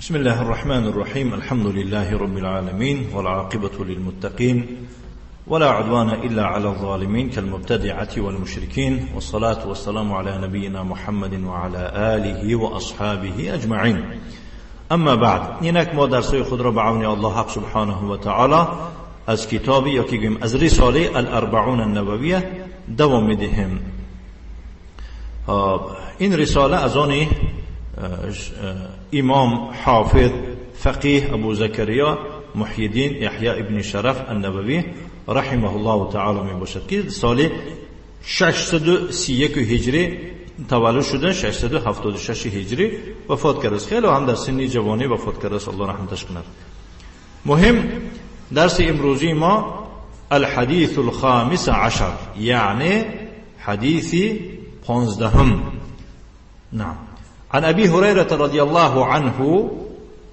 بسم الله الرحمن الرحيم. الحمد لله رب العالمين والعاقبة للمتقين ولا عدوان إلا على الظالمين كالمبتدعة والمشركين، والصلاة والسلام على نبينا محمد وعلى آله وأصحابه أجمعين. اما بعد، اینک ما درسای خود را به عون الله حق سبحانه و تعالی از کتابی یا که گویم از رساله الاربعون النوویه دوام میدهیم. این رساله از آن امام حافظ فقیه ابو زکریا محی الدین یحیی ابن شرف النووی رحمه الله تعالی می باشد که سال 631 هجری تولد شده، 676 هجری وفات کرده. خیلی هم در سن جوانی وفات کرده، الله رحمتش کند. مهم درس امروزی ما الحديث الخامس عشر، یعنی حدیث 15. نعم. عن أبي هريرة رضي الله عنه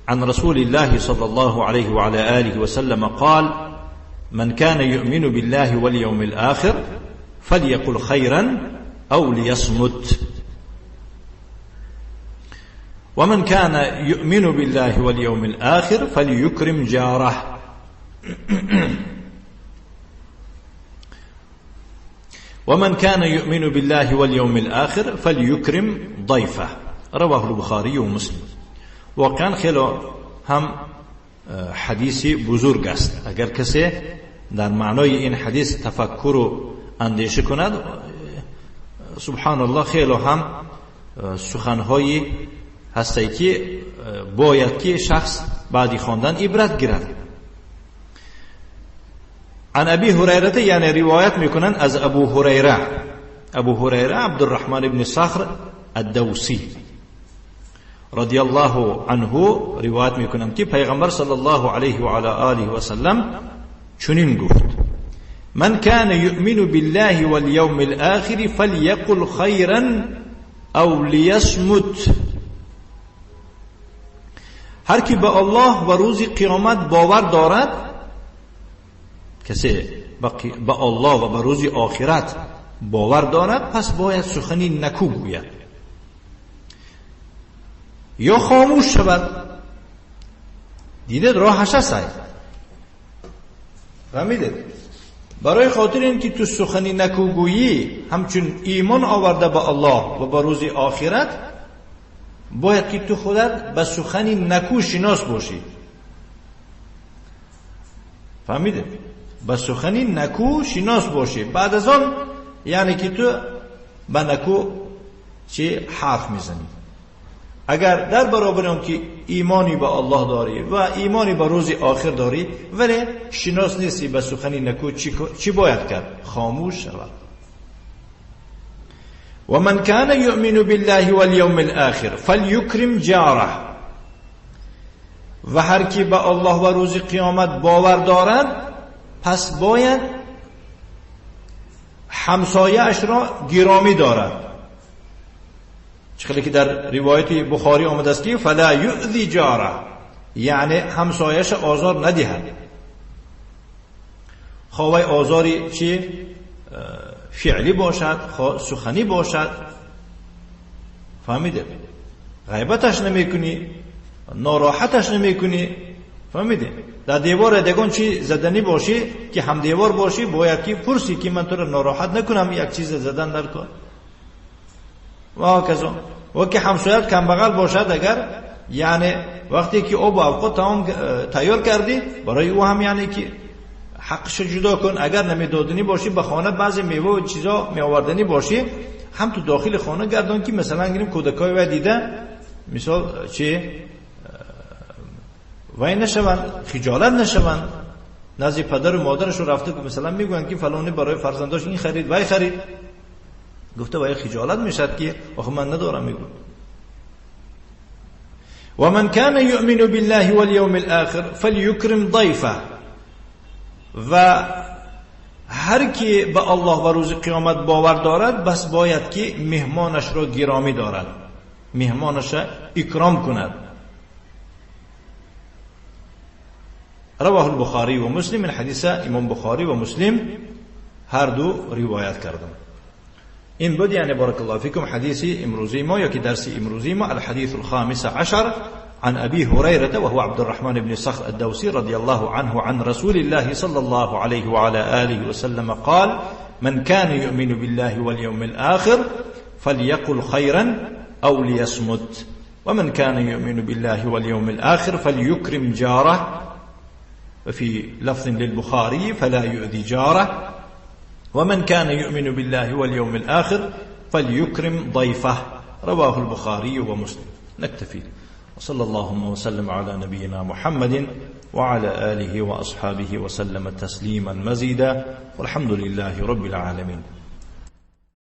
عن رسول الله صلى الله عليه وعلى آله وسلم قال: من كان يؤمن بالله واليوم الآخر فليقل خيرا أو ليصمت، ومن كان يؤمن بالله واليوم الآخر فليكرم جاره، ومن كان يؤمن بالله واليوم الآخر فليكرم ضيفه. رواه البخاری و مسلم. واقعا خیلی هم حدیث بزرگ است. اگر کسی در معنای این حدیث تفکر و اندیشه کند، سبحان الله خیلی هم سخنهایی هستی که باید که شخص بعدی خواندن عبرت گیرد. عن ابی هریره، یعنی روایت میکنن از ابو هریره. ابو هریره عبدالرحمن بن صخر الدوسی رضی الله عنه روایت میکنن که پیغمبر صلی الله علیه و علی آله و سلم چنین گفت: من کان یؤمن بالله والیوم الاخر فلیقل خیرا او لیصمت. هر کی به الله و روز قیامت باور دارد، کسی به الله و به روز آخرت باور دارد، پس باید سخنی نکو گوید یا خاموش شود. دیدید راهش هست. فهمیدید؟ برای خاطر این که تو سخنی نکوگویی همچون ایمان آورده به الله و به روز آخرت، باید که تو خودت به سخنی نکو شناس باشی. فهمیدید؟ به سخنی نکو شناس باشی. بعد از آن یعنی که تو به نکو چه حرف میزنی. اگر در برابر اون که ایمانی به الله داری و ایمانی به روز آخر داری ولی شناس نیستی به سخنی نکو، چی باید کرد؟ خاموش شود. و من کان یؤمن بالله والیوم الاخر فلیکرم جاره. و هر کی به الله و روز قیامت باور دارد، پس باید همسایه اش را گرامی دارد. چخیلی که در روایت بخاری آمده است که فلا یؤذی جاره، یعنی همسایش آزار ندهد. خواه آزاری چی؟ فعلی باشد، خواه سخنی باشد. فهمیده؟ غیبتش نمی کنی، ناراحتش نمی کنی. فهمیده؟ در دیوار دگان چی زدنی باشی که هم دیوار باشی، باید که پرسی که من تو را ناراحت نکنم یک چیز زدن در کن و کذا. و که همسایت کم بغل باشد، اگر یعنی وقتی که او با اوقات تمام تیار کردی برای او هم یعنی که حقش جدا کن. اگر نمیدادنی باشی به خانه بعضی میوه و چیزا می آوردنی باشی، هم تو داخل خانه گردان که مثلا گیریم کودکای و دیده مثال چه وای نشون، خجالت نشون. نزد پدر و مادرش رو رفته که مثلا میگن که فلانی برای فرزنداش این خرید وای خرید، گفته وای خجالت میشد که آخه من ندارم. میگم و من کان یؤمن بالله والیوم الاخر فلیکرم ضیفه. و هر کی به الله و روز قیامت باور دارد، بس باید که مهمانش را گرامی دارد، مهمانش را اکرام کند. رواه البخاری و مسلم. این حدیث امام بخاری و مسلم هر دو روایت کردند. این بود یعنی بارک الله فیکم حدیث امروزی ما یا که درس امروزی ما الحديث الخامس عشر عن أبي هريرة وهو عبد الرحمن بن صخر الدوسي رضي الله عنه عن رسول الله صلى الله عليه وعلى آله وسلم قال: من كان يؤمن بالله واليوم الآخر فليقل خيرا أو ليصمت، ومن كان يؤمن بالله واليوم الآخر فليكرم جاره، وفي لفظ للبخاري: فلا يؤذي جاره، ومن كان يؤمن بالله واليوم الآخر فليكرم ضيفه، رواه البخاري ومسلم. نكتفي، وصلى الله وسلم على نبينا محمد وعلى آله وأصحابه وسلم تسليما مزيدا، والحمد لله رب العالمين.